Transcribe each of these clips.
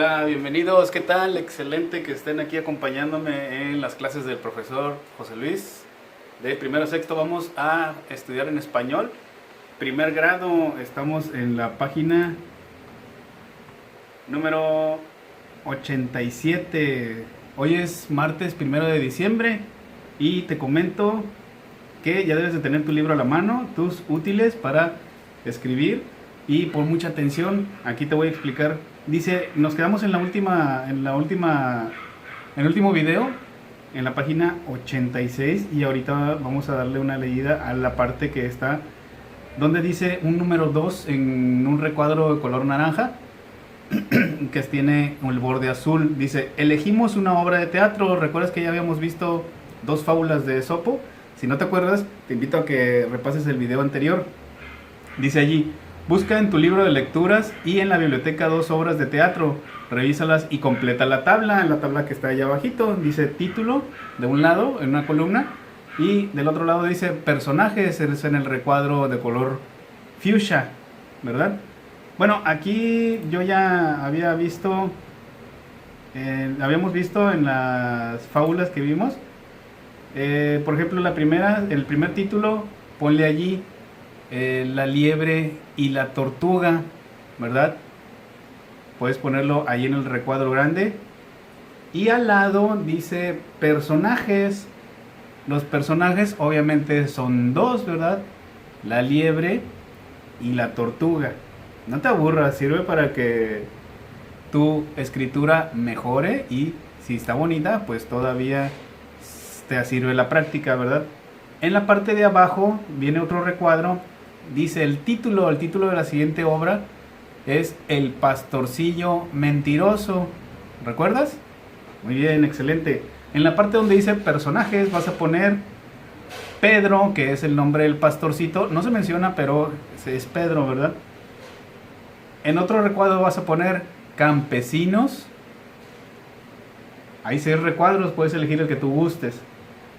Hola, bienvenidos, ¿qué tal? Excelente que estén aquí acompañándome en las clases del profesor José Luis. De primero a sexto vamos a estudiar en español. Primer grado, estamos en la página número 87. Hoy es martes 1 de diciembre y te comento que ya debes de tener tu libro a la mano, tus útiles para escribir, y pon mucha atención, aquí te voy a explicar. Dice, nos quedamos en el último video, en la página 86, y ahorita vamos a darle una leída a la parte que está donde dice un número 2 en un recuadro de color naranja que tiene el borde azul. Dice, elegimos una obra de teatro. ¿Recuerdas que ya habíamos visto dos fábulas de Esopo? Si no te acuerdas, te invito a que repases el video anterior. Dice allí, busca en tu libro de lecturas y en la biblioteca dos obras de teatro, revísalas y completa la tabla. En la tabla que está allá abajito dice título de un lado en una columna y del otro lado dice personajes, es en el recuadro de color fuchsia, ¿verdad? Bueno, aquí yo ya había visto, habíamos visto en las fábulas que vimos, por ejemplo el primer título, ponle allí la liebre y la tortuga, ¿verdad? Puedes ponerlo ahí en el recuadro grande. Y al lado dice personajes. Los personajes obviamente son dos, ¿verdad? La liebre y la tortuga. No te aburras, sirve para que tu escritura mejore, y si está bonita, pues todavía te sirve la práctica, ¿verdad? En la parte de abajo viene otro recuadro. Dice el título de la siguiente obra es El pastorcillo mentiroso. ¿Recuerdas? Muy bien, excelente. En la parte donde dice personajes vas a poner Pedro, que es el nombre del pastorcito. No se menciona, pero es Pedro, ¿verdad? En otro recuadro vas a poner campesinos. Hay 6 recuadros, puedes elegir el que tú gustes.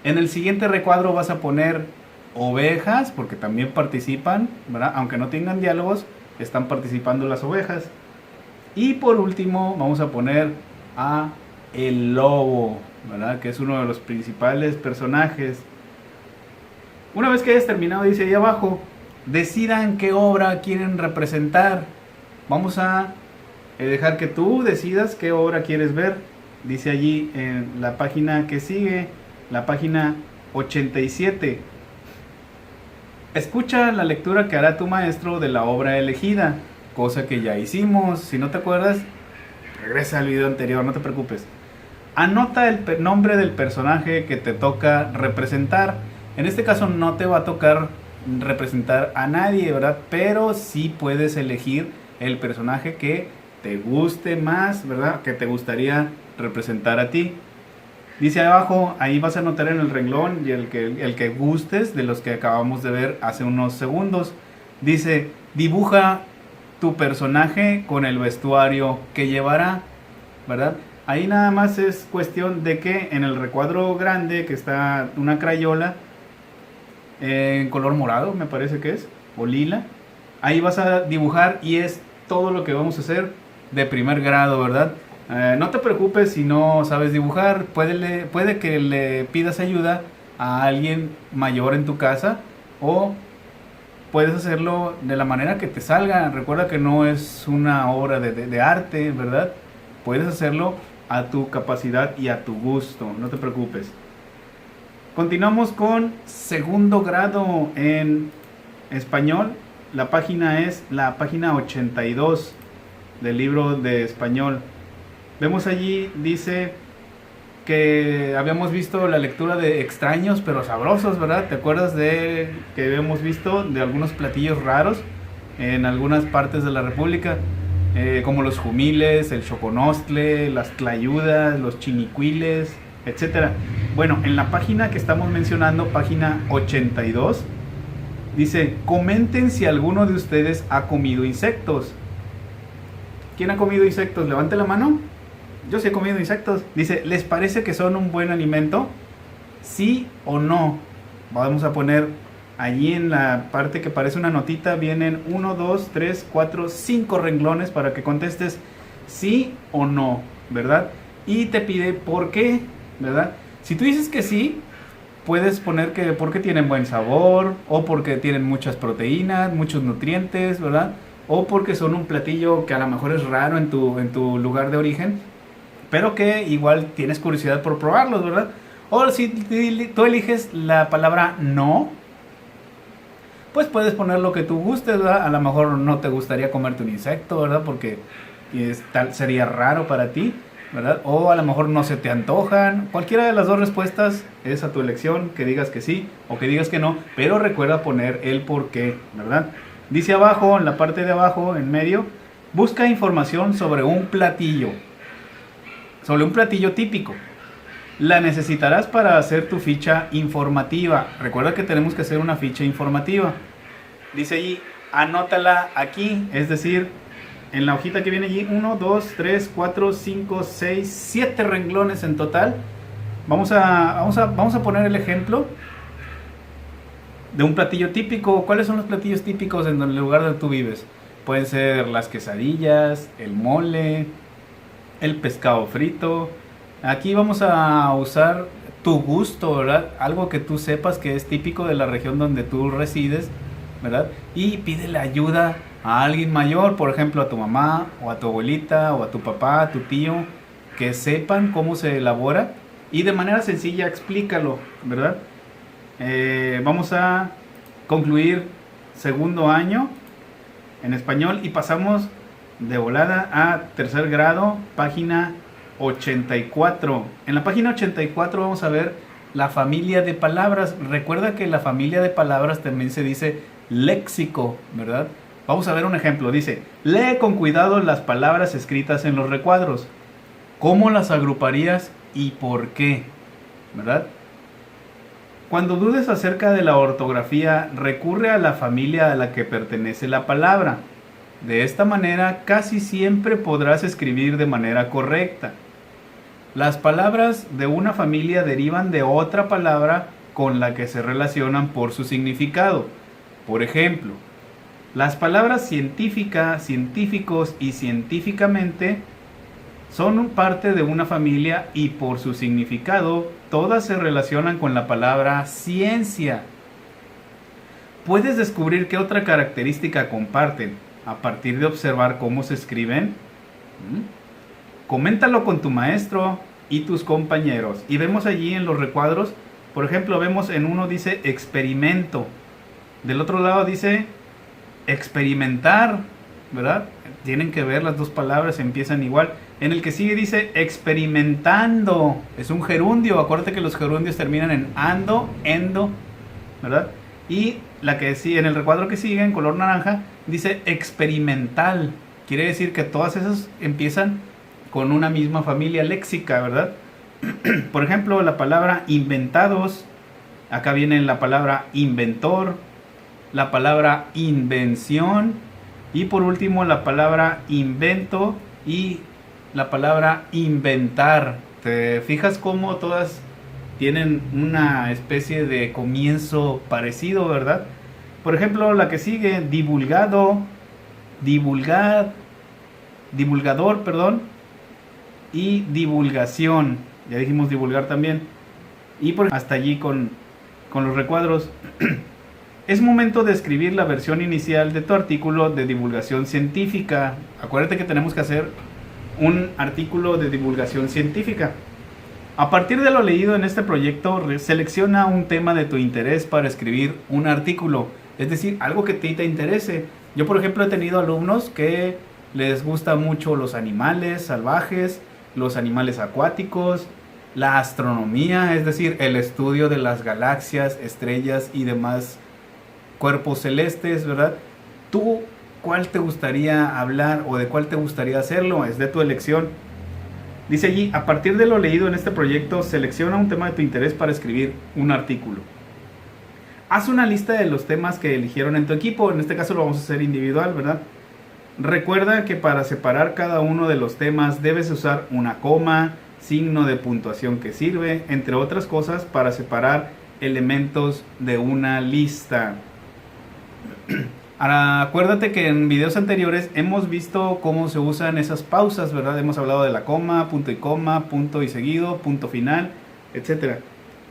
En el siguiente recuadro vas a poner ovejas, porque también participan, ¿verdad? Aunque no tengan diálogos, están participando las ovejas. Y por último vamos a poner a el lobo, ¿verdad? Que es uno de los principales personajes. Una vez que hayas terminado, dice ahí abajo, decidan qué obra quieren representar. Vamos a dejar que tú decidas qué obra quieres ver. Dice allí en la página que sigue, la página 87. Escucha la lectura que hará tu maestro de la obra elegida, cosa que ya hicimos. Si no te acuerdas, regresa al video anterior, no te preocupes. Anota el nombre del personaje que te toca representar. En este caso no te va a tocar representar a nadie, ¿verdad? Pero sí puedes elegir el personaje que te guste más, ¿verdad? Que te gustaría representar a ti. Dice abajo, ahí vas a anotar en el renglón y el que gustes de los que acabamos de ver hace unos segundos. Dice, dibuja tu personaje con el vestuario que llevará, ¿verdad? Ahí nada más es cuestión de que en el recuadro grande, que está una crayola en color morado, me parece que es, o lila, ahí vas a dibujar, y es todo lo que vamos a hacer de primer grado, ¿verdad? No te preocupes si no sabes dibujar, puede que le pidas ayuda a alguien mayor en tu casa, o puedes hacerlo de la manera que te salga. Recuerda que no es una obra de arte, ¿verdad? Puedes hacerlo a tu capacidad y a tu gusto, no te preocupes. Continuamos con segundo grado en español. La página es la página 82 del libro de español. Vemos allí, dice que habíamos visto la lectura de extraños pero sabrosos, ¿verdad? ¿Te acuerdas de que habíamos visto de algunos platillos raros en algunas partes de la República? Como los jumiles, el choconostle, las tlayudas, los chinicuiles, etcétera. Bueno, en la página que estamos mencionando, página 82, dice, comenten si alguno de ustedes ha comido insectos. ¿Quién ha comido insectos? Levante la mano. Yo sí he comido insectos. Dice, ¿les parece que son un buen alimento? ¿Sí o no? Vamos a poner allí en la parte que parece una notita, vienen 1, 2, 3, 4, 5 renglones para que contestes sí o no, ¿verdad? Y te pide por qué, ¿verdad? Si tú dices que sí, puedes poner que porque tienen buen sabor, o porque tienen muchas proteínas, muchos nutrientes, ¿verdad? O porque son un platillo que a lo mejor es raro en tu lugar de origen, pero que igual tienes curiosidad por probarlos, ¿verdad? O si tú eliges la palabra no, pues puedes poner lo que tú gustes, ¿verdad? A lo mejor no te gustaría comerte un insecto, ¿verdad? Porque sería raro para ti, ¿verdad? O a lo mejor no se te antojan. Cualquiera de las dos respuestas es a tu elección, que digas que sí o que digas que no, pero recuerda poner el por qué, ¿verdad? Dice abajo, en la parte de abajo, en medio, busca información sobre un platillo típico. La necesitarás para hacer tu ficha informativa. Recuerda que tenemos que hacer una ficha informativa. Dice allí, anótala aquí, es decir, en la hojita que viene allí, 1, 2, 3, 4, 5, 6, 7 renglones en total. Vamos a poner el ejemplo de un platillo típico. ¿Cuáles son los platillos típicos en el lugar donde tú vives? Pueden ser las quesadillas, el mole, el pescado frito. Aquí vamos a usar tu gusto, ¿verdad? Algo que tú sepas que es típico de la región donde tú resides, ¿verdad? Y pídele ayuda a alguien mayor, por ejemplo a tu mamá o a tu abuelita o a tu papá, a tu tío, que sepan cómo se elabora y de manera sencilla explícalo, ¿verdad? Vamos a concluir segundo año en español y pasamos de volada a tercer grado, página 84. En la página 84 vamos a ver la familia de palabras. Recuerda que la familia de palabras también se dice léxico, ¿verdad? Vamos a ver un ejemplo. Dice, lee con cuidado las palabras escritas en los recuadros. ¿Cómo las agruparías y por qué? ¿Verdad? Cuando dudes acerca de la ortografía, recurre a la familia a la que pertenece la palabra. De esta manera, casi siempre podrás escribir de manera correcta. Las palabras de una familia derivan de otra palabra con la que se relacionan por su significado. Por ejemplo, las palabras científica, científicos y científicamente son parte de una familia y por su significado todas se relacionan con la palabra ciencia. ¿Puedes descubrir qué otra característica comparten a partir de observar cómo se escriben? Coméntalo con tu maestro y tus compañeros. Y vemos allí en los recuadros, por ejemplo, vemos en uno dice experimento, del otro lado dice experimentar, ¿verdad? Tienen que ver las dos palabras, empiezan igual. En el que sigue dice experimentando, es un gerundio, acuérdate que los gerundios terminan en ando, endo, ¿verdad? Y la que sigue, en el recuadro que sigue en color naranja, dice experimental. Quiere decir que todas esas empiezan con una misma familia léxica, ¿verdad? Por ejemplo, la palabra inventados, acá viene la palabra inventor, la palabra invención y por último la palabra invento y la palabra inventar. ¿Te fijas cómo todas tienen una especie de comienzo parecido, verdad? Por ejemplo, la que sigue, divulgado, divulgar, divulgador, perdón, y divulgación. Ya dijimos divulgar también. Y hasta allí con los recuadros. Es momento de escribir la versión inicial de tu artículo de divulgación científica. Acuérdate que tenemos que hacer un artículo de divulgación científica. A partir de lo leído en este proyecto, selecciona un tema de tu interés para escribir un artículo. Es decir, algo que te interese. Yo, por ejemplo, he tenido alumnos que les gustan mucho los animales salvajes, los animales acuáticos, la astronomía, es decir, el estudio de las galaxias, estrellas y demás cuerpos celestes, ¿verdad? ¿Tú cuál te gustaría hablar o de cuál te gustaría hacerlo? Es de tu elección. Dice allí, a partir de lo leído en este proyecto, selecciona un tema de tu interés para escribir un artículo. Haz una lista de los temas que eligieron en tu equipo, en este caso lo vamos a hacer individual, ¿verdad? Recuerda que para separar cada uno de los temas debes usar una coma, signo de puntuación que sirve, entre otras cosas, para separar elementos de una lista. Ahora, acuérdate que en videos anteriores hemos visto cómo se usan esas pausas, ¿verdad? Hemos hablado de la coma, punto y seguido, punto final, etcétera.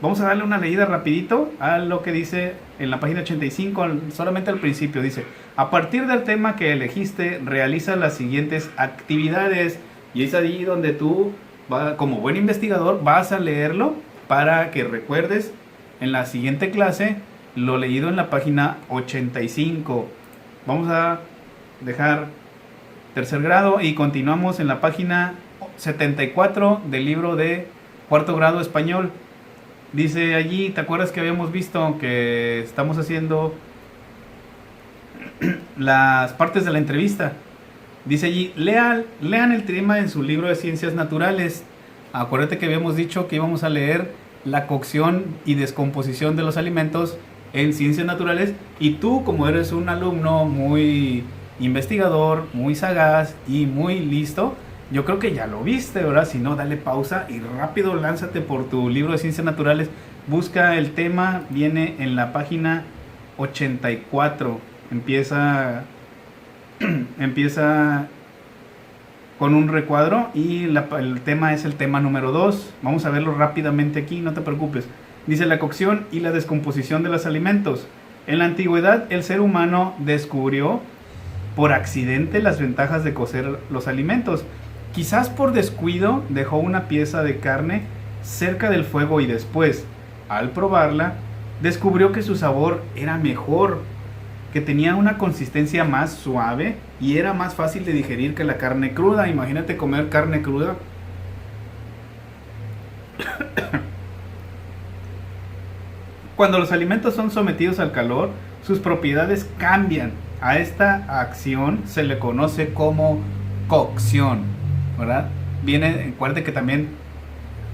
Vamos a darle una leída rapidito a lo que dice en la página 85, solamente al principio. Dice, a partir del tema que elegiste, realiza las siguientes actividades. Y es ahí donde tú, como buen investigador, vas a leerlo para que recuerdes en la siguiente clase lo leído en la página 85. Vamos a dejar tercer grado y continuamos en la página 74 del libro de cuarto grado español. Dice allí, ¿te acuerdas que habíamos visto que estamos haciendo las partes de la entrevista? Dice allí, lean el tema en su libro de ciencias naturales. Acuérdate que habíamos dicho que íbamos a leer la cocción y descomposición de los alimentos en ciencias naturales, y tú, como eres un alumno muy investigador, muy sagaz y muy listo, yo creo que ya lo viste, ¿verdad? Si no, dale pausa y rápido lánzate por tu libro de ciencias naturales, busca el tema, viene en la página 84, empieza con un recuadro y el tema es el tema número 2. Vamos a verlo rápidamente aquí, no te preocupes. Dice, la cocción y la descomposición de los alimentos. En la antigüedad, el ser humano descubrió por accidente las ventajas de cocer los alimentos. Quizás por descuido dejó una pieza de carne cerca del fuego y después, al probarla, descubrió que su sabor era mejor, que tenía una consistencia más suave y era más fácil de digerir que la carne cruda. Imagínate comer carne cruda. Cuando los alimentos son sometidos al calor, sus propiedades cambian. A esta acción se le conoce como cocción, ¿verdad? Acuérdate que también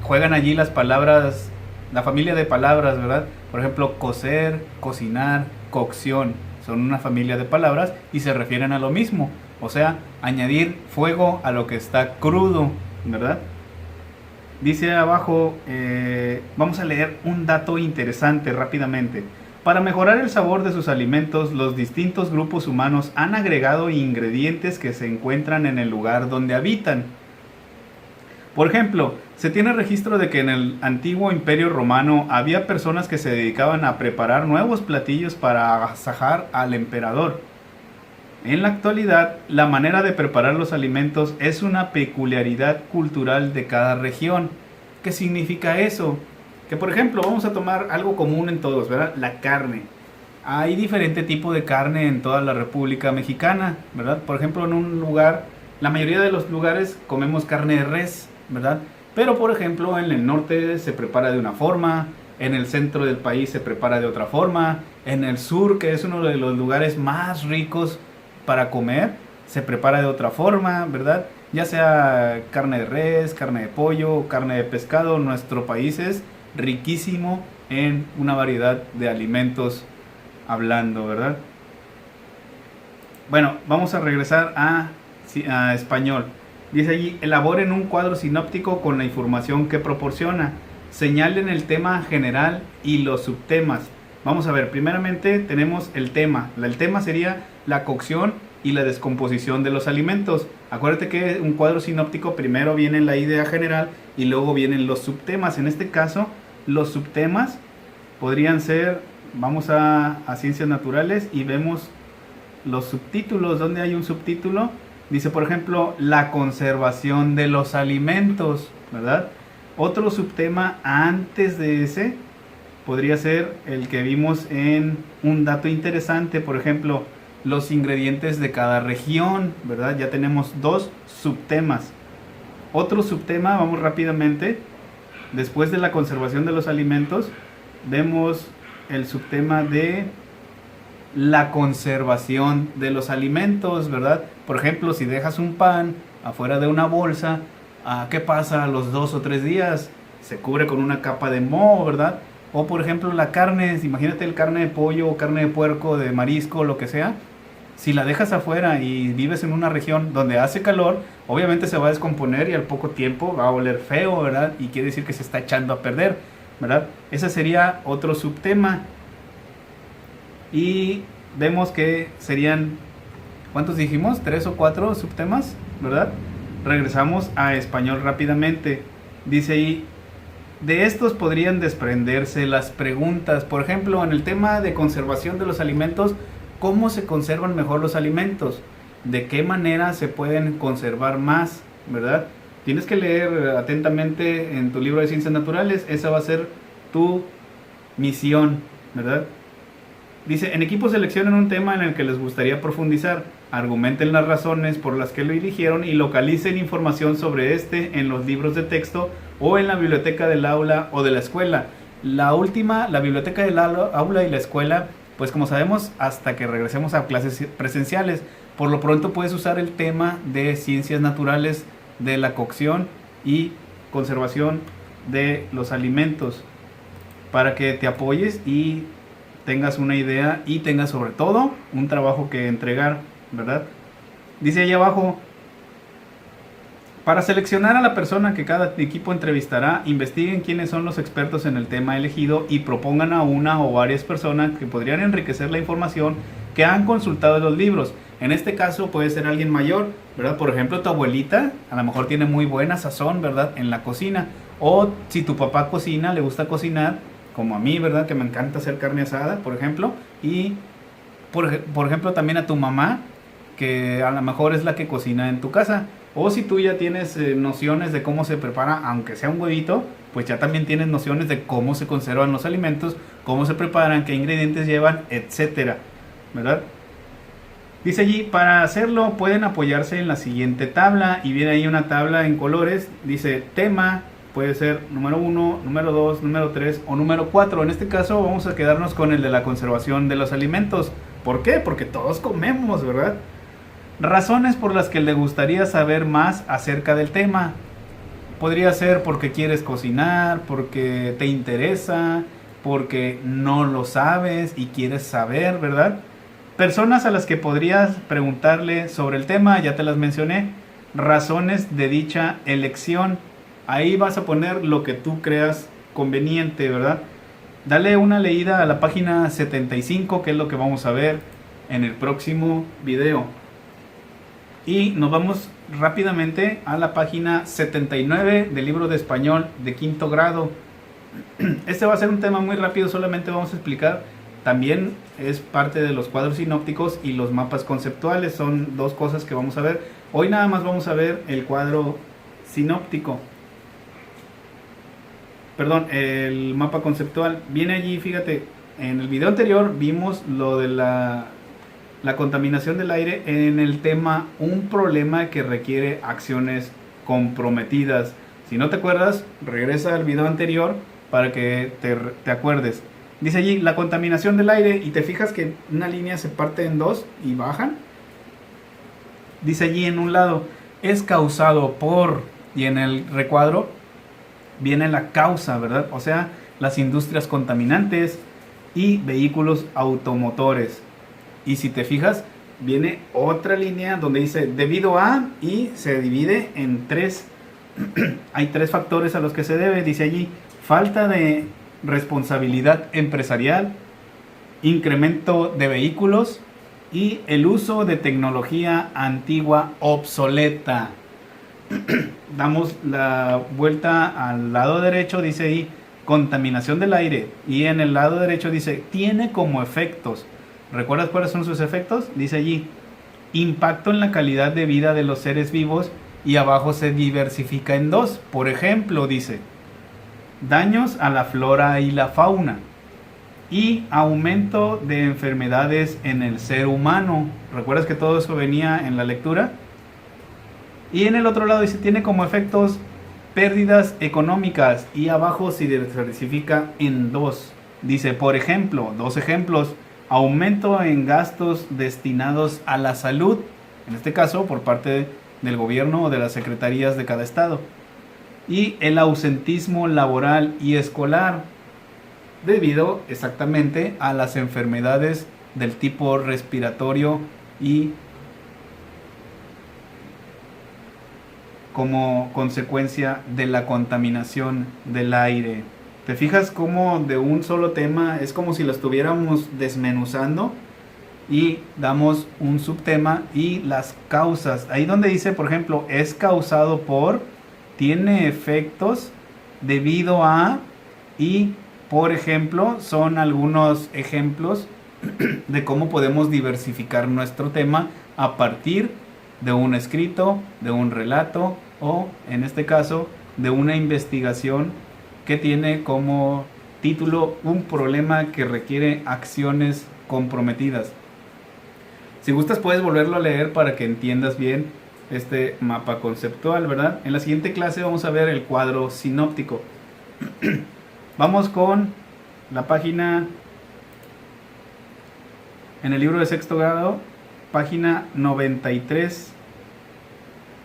juegan allí las palabras, la familia de palabras, ¿verdad? Por ejemplo, cocer, cocinar, cocción. Son una familia de palabras y se refieren a lo mismo. O sea, añadir fuego a lo que está crudo, ¿verdad? Dice abajo, vamos a leer un dato interesante rápidamente. Para mejorar el sabor de sus alimentos, los distintos grupos humanos han agregado ingredientes que se encuentran en el lugar donde habitan. Por ejemplo, se tiene registro de que en el antiguo Imperio Romano había personas que se dedicaban a preparar nuevos platillos para agasajar al emperador. En la actualidad, la manera de preparar los alimentos es una peculiaridad cultural de cada región. ¿Qué significa eso? Que, por ejemplo, vamos a tomar algo común en todos, ¿verdad? La carne. Hay diferente tipo de carne en toda la República Mexicana, ¿verdad? Por ejemplo, en un lugar, la mayoría de los lugares comemos carne de res, ¿verdad? Pero, por ejemplo, en el norte se prepara de una forma, en el centro del país se prepara de otra forma, en el sur, que es uno de los lugares más ricos para comer, se prepara de otra forma, ¿verdad? Ya sea carne de res, carne de pollo, carne de pescado, nuestro país es riquísimo en una variedad de alimentos hablando, ¿verdad? Bueno, vamos a regresar a español. Dice allí, elaboren un cuadro sinóptico con la información que proporciona. Señalen el tema general y los subtemas. Vamos a ver, primeramente tenemos el tema. El tema sería la cocción y la descomposición de los alimentos. Acuérdate que un cuadro sinóptico primero viene la idea general y luego vienen los subtemas. En este caso, los subtemas podrían ser, vamos a ciencias naturales y vemos los subtítulos. ¿Dónde hay un subtítulo? Dice, por ejemplo, la conservación de los alimentos, ¿verdad? Otro subtema antes de ese podría ser el que vimos en un dato interesante, por ejemplo, los ingredientes de cada región, ¿verdad? Ya tenemos dos subtemas. Otro subtema, vamos rápidamente, después de la conservación de los alimentos, vemos el subtema de la conservación de los alimentos, ¿verdad? Por ejemplo, si dejas un pan afuera de una bolsa, ¿qué pasa a los 2 o 3 días? Se cubre con una capa de moho, ¿verdad? O por ejemplo la carne, imagínate el carne de pollo o carne de puerco, de marisco, lo que sea. Si la dejas afuera y vives en una región donde hace calor, obviamente se va a descomponer y al poco tiempo va a oler feo, ¿verdad? Y quiere decir que se está echando a perder, ¿verdad? Ese sería otro subtema. Y vemos que serían, ¿cuántos dijimos? 3 o 4 subtemas, ¿verdad? Regresamos a español rápidamente. Dice ahí, de estos podrían desprenderse las preguntas. Por ejemplo, en el tema de conservación de los alimentos, ¿cómo se conservan mejor los alimentos? ¿De qué manera se pueden conservar más? ¿Verdad? Tienes que leer atentamente en tu libro de ciencias naturales. Esa va a ser tu misión, ¿verdad? Dice, en equipo seleccionen un tema en el que les gustaría profundizar, argumenten las razones por las que lo eligieron y localicen información sobre este en los libros de texto o en la biblioteca del aula o de la escuela. La última, la biblioteca del aula y la escuela, pues como sabemos, hasta que regresemos a clases presenciales. Por lo pronto puedes usar el tema de ciencias naturales, de la cocción y conservación de los alimentos, para que te apoyes y tengas una idea y tengas sobre todo un trabajo que entregar, ¿verdad? Dice ahí abajo, para seleccionar a la persona que cada equipo entrevistará, investiguen quiénes son los expertos en el tema elegido y propongan a una o varias personas que podrían enriquecer la información que han consultado en los libros. En este caso puede ser alguien mayor, ¿verdad? Por ejemplo, tu abuelita a lo mejor tiene muy buena sazón, ¿verdad? En la cocina. O si tu papá cocina, le gusta cocinar, como a mí, ¿verdad? Que me encanta hacer carne asada, por ejemplo. Y, por ejemplo, también a tu mamá, que a lo mejor es la que cocina en tu casa. O si tú ya tienes nociones de cómo se prepara, aunque sea un huevito, pues ya también tienes nociones de cómo se conservan los alimentos, cómo se preparan, qué ingredientes llevan, etcétera, ¿verdad? Dice allí, para hacerlo pueden apoyarse en la siguiente tabla, y viene ahí una tabla en colores. Dice tema, puede ser número 1, número 2, número 3 o número 4. En este caso vamos a quedarnos con el de la conservación de los alimentos. ¿Por qué? Porque todos comemos, ¿verdad? Razones por las que le gustaría saber más acerca del tema. Podría ser porque quieres cocinar, porque te interesa, porque no lo sabes y quieres saber, ¿verdad? Personas a las que podrías preguntarle sobre el tema, ya te las mencioné. Razones de dicha elección. Ahí vas a poner lo que tú creas conveniente, ¿verdad? Dale una leída a la página 75, que es lo que vamos a ver en el próximo video. Y nos vamos rápidamente a la página 79 del libro de español de quinto grado. Este va a ser un tema muy rápido, solamente vamos a explicar. También es parte de los cuadros sinópticos y los mapas conceptuales. Son dos cosas que vamos a ver. Hoy nada más vamos a ver el cuadro sinóptico. Perdón, el mapa conceptual. Viene allí, fíjate, en el video anterior vimos lo de la contaminación del aire en el tema un problema que requiere acciones comprometidas. Si no te acuerdas, regresa al video anterior para que te acuerdes. Dice allí la contaminación del aire y te fijas que una línea se parte en dos y bajan. Dice allí en un lado es causado por, y en el recuadro viene la causa, ¿verdad? O sea, las industrias contaminantes y vehículos automotores. Y si te fijas, viene otra línea donde dice debido a, y se divide en tres. Hay tres factores a los que se debe, dice allí: falta de responsabilidad empresarial, incremento de vehículos y el uso de tecnología antigua obsoleta. Damos la vuelta al lado derecho, dice ahí contaminación del aire, y en el lado derecho dice tiene como efectos. ¿Recuerdas cuáles son sus efectos? Dice allí impacto en la calidad de vida de los seres vivos, y abajo se diversifica en dos. Por ejemplo, dice daños a la flora y la fauna y aumento de enfermedades en el ser humano. ¿Recuerdas que todo eso venía en la lectura? Y en el otro lado dice tiene como efectos pérdidas económicas, y abajo se diversifica en dos. Dice, por ejemplo, dos ejemplos: aumento en gastos destinados a la salud, en este caso por parte del gobierno o de las secretarías de cada estado, y el ausentismo laboral y escolar, debido exactamente a las enfermedades del tipo respiratorio y como consecuencia de la contaminación del aire. ¿Te fijas cómo de un solo tema es como si lo estuviéramos desmenuzando? y damos un subtema y las causas. Ahí donde dice, por ejemplo, es causado por, tiene efectos debido a, y por ejemplo, son algunos ejemplos de cómo podemos diversificar nuestro tema a partir de un escrito, de un relato o, en este caso, de una investigación que tiene como título un problema que requiere acciones comprometidas. Si gustas puedes volverlo a leer para que entiendas bien este mapa conceptual, ¿verdad? En la siguiente clase vamos a ver el cuadro sinóptico. Vamos con la página, en el libro de sexto grado, página 93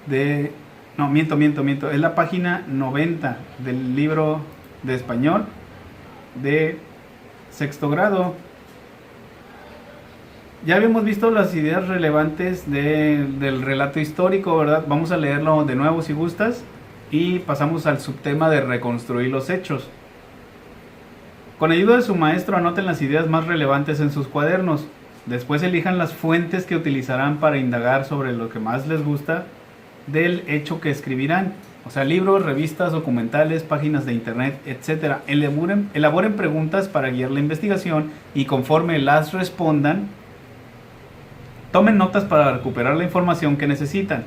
de... No, miento, es la página 90 del libro de español de sexto grado. Ya habíamos visto las ideas relevantes del relato histórico, ¿verdad? Vamos a leerlo de nuevo si gustas y pasamos al subtema de reconstruir los hechos. Con ayuda de su maestro anoten las ideas más relevantes en sus cuadernos. Después elijan las fuentes que utilizarán para indagar sobre lo que más les gusta del hecho que escribirán. O sea, libros, revistas, documentales, páginas de internet, etc. Elaboren preguntas para guiar la investigación y conforme las respondan, tomen notas para recuperar la información que necesitan.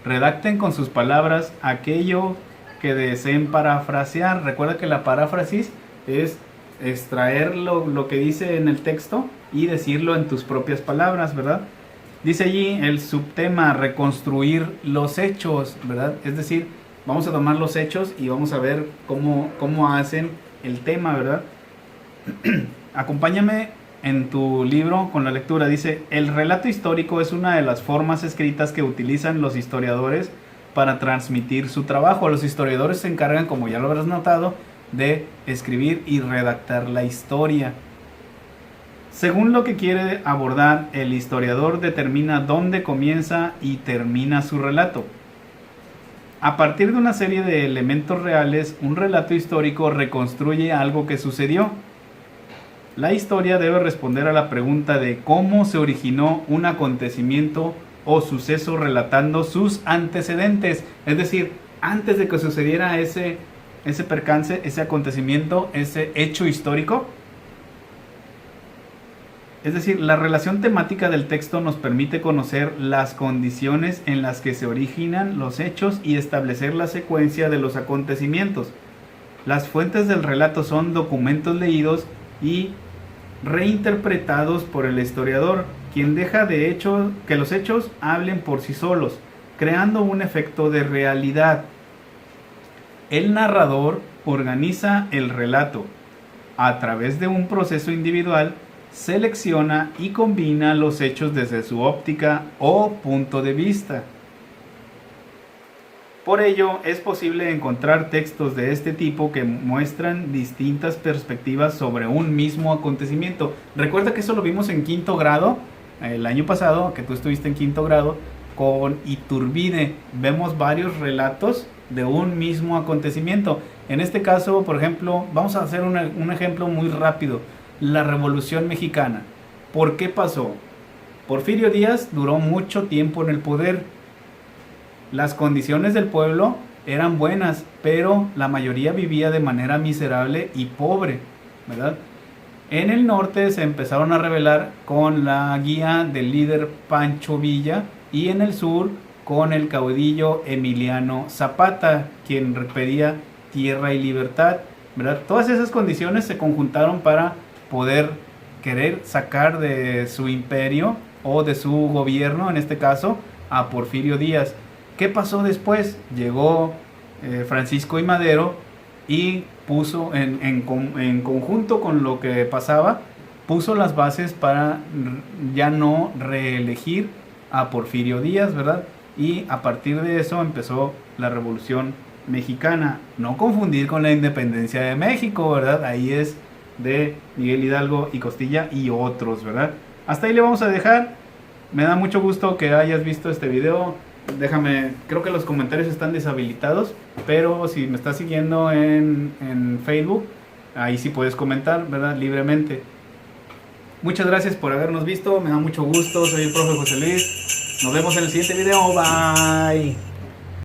Redacten con sus palabras aquello que deseen parafrasear. Recuerda que la paráfrasis es extraer lo que dice en el texto y decirlo en tus propias palabras, ¿verdad? Dice allí el subtema, reconstruir los hechos, ¿verdad? Es decir, vamos a tomar los hechos y vamos a ver cómo hacen el tema, ¿verdad? Acompáñame en tu libro con la lectura. Dice, el relato histórico es una de las formas escritas que utilizan los historiadores para transmitir su trabajo. Los historiadores se encargan, como ya lo habrás notado, de escribir y redactar la historia. Según lo que quiere abordar, el historiador determina dónde comienza y termina su relato. A partir de una serie de elementos reales, un relato histórico reconstruye algo que sucedió. La historia debe responder a la pregunta de cómo se originó un acontecimiento o suceso relatando sus antecedentes. Es decir, antes de que sucediera ese percance, ese acontecimiento, ese hecho histórico. Es decir, la relación temática del texto nos permite conocer las condiciones en las que se originan los hechos y establecer la secuencia de los acontecimientos. Las fuentes del relato son documentos leídos y reinterpretados por el historiador, quien deja de hecho que los hechos hablen por sí solos, creando un efecto de realidad. El narrador organiza el relato. A través de un proceso individual, selecciona y combina los hechos desde su óptica o punto de vista. Por ello, es posible encontrar textos de este tipo que muestran distintas perspectivas sobre un mismo acontecimiento. Recuerda que eso lo vimos en quinto grado, el año pasado, que tú estuviste en quinto grado, con Iturbide. Vemos varios relatos de un mismo acontecimiento. En este caso, por ejemplo, vamos a hacer un ejemplo muy rápido. La Revolución Mexicana. ¿Por qué pasó? Porfirio Díaz duró mucho tiempo en el poder. Las condiciones del pueblo eran buenas, pero la mayoría vivía de manera miserable y pobre, ¿verdad? En el norte se empezaron a rebelar con la guía del líder Pancho Villa y en el sur con el caudillo Emiliano Zapata, quien pedía tierra y libertad, ¿verdad? Todas esas condiciones se conjuntaron para poder querer sacar de su imperio o de su gobierno, en este caso, a Porfirio Díaz. ¿Qué pasó después? Llegó Francisco I. Madero y puso en conjunto con lo que pasaba, puso las bases para ya no reelegir a Porfirio Díaz, ¿verdad? Y a partir de eso empezó la Revolución Mexicana. No confundir con la independencia de México, ¿verdad? Ahí es de Miguel Hidalgo y Costilla y otros, ¿verdad? Hasta ahí le vamos a dejar. Me da mucho gusto que hayas visto este video. Déjame, creo que los comentarios están deshabilitados, pero si me estás siguiendo en Facebook, ahí sí puedes comentar, ¿verdad? Libremente. Muchas gracias por habernos visto, me da mucho gusto, soy el profe José Luis. Nos vemos en el siguiente video, bye.